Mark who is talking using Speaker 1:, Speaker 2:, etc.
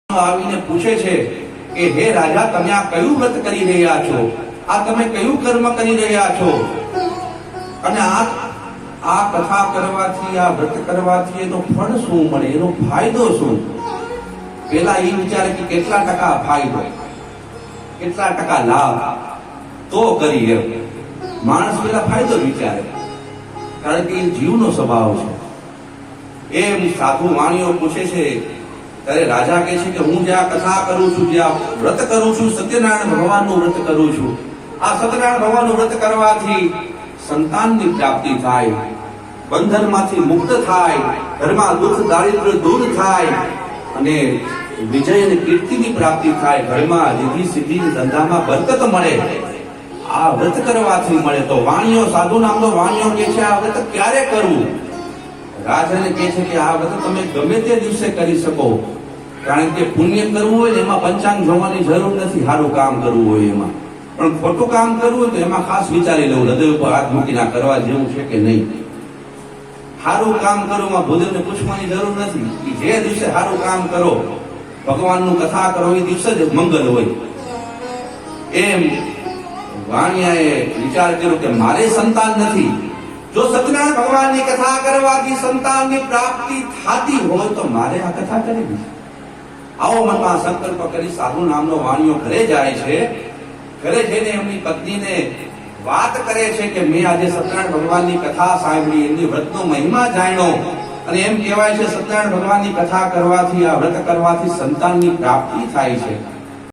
Speaker 1: આવીને પૂછે છે કે હે રાજા, તમે આ કયું વ્રત કરી રહ્યા છો? આ તમે કયું કર્મ કરી રહ્યા છો? અને આ કથા કરવાથી, આ વ્રત કરવાથી એનો ફળ શું મળે, એનો ફાયદો શું? પેલા એ વિચારે કે કેટલા ટકા ફાયદો, કેટલા ટકા લાભ, તો કરી એમ. માણસ પેલા ફાયદો વિચારે, કારણ કે એ જીવનો સ્વભાવ છે. એમ સાધુ વાણીઓ પૂછે છે ત્યારે રાજા કહે છે કે હું જે આ કથા કરું છું, જે આ વ્રત કરું છું, સત્યનારાયણ ભગવાનનું વ્રત કરું છું, આ સત્યનારાયણ ભગવાનનું વ્રત કરવાથી સંતાનની પ્રાપ્તિ થાય, બંધનમાંથી મુક્ત થાય, ઘરમાં દુઃખ દારિદ્ર્ય દૂર થાય અને વિજય અને કીર્તિની પ્રાપ્તિ થાય, ઘરમાં રીધિ સિદ્ધિ ધંધામાં બરકત મળે. આ વ્રત કરવાથી મળે. તો વાણીઓ, સાધુ નામનો વાણીઓ કહે છે આ વ્રત ક્યારે કરવું? રાજાને કહે છે કે આ વ્રત તમે ગમે તે દિવસે કરી શકો, કારણ કે પુણ્ય કરવું હોય ને એમાં પંચાંગ જોવાની જરૂર નથી. સારું કામ કરવું હોય એમાં, પણ ખોટું કામ કરવું હોય તો એમાં ખાસ વિચારી લેવું, હૃદય ઉપર હાથ મૂકીને કરવા જેવું છે કે નહીં. સારું કામ કરવામાં ભૂદેવને પૂછવાની જરૂર નથી. જે દિવસે સારું કામ કરો, ભગવાનનું કથા કરો, એ દિવસે જ મંગલ હોય. એમ વાણિયાએ વિચાર કર્યો કે મારે સંતાન નથી, જો સત્યનારાયણ ભગવાનની કથા કરવાથી સંતાનની પ્રાપ્તિ થતી હોય તો મારે આ કથા કરવી. આવો મનમાં સંકલ્પ કરી સાધુ નામનો વાણીઓ ઘરે જાય છે. ઘરે જઈને એમની પત્નીને વાત કરે છે કે મેં આજે સત્યનારાયણ ભગવાનની કથા સાંભળી, એમની વ્રતનો મહિમા જાણ્યો, અને એમ કહેવાય છે સત્યનારાયણ ભગવાનની કથા કરવાથી, આ વ્રત કરવાથી સંતાનની પ્રાપ્તિ થાય છે.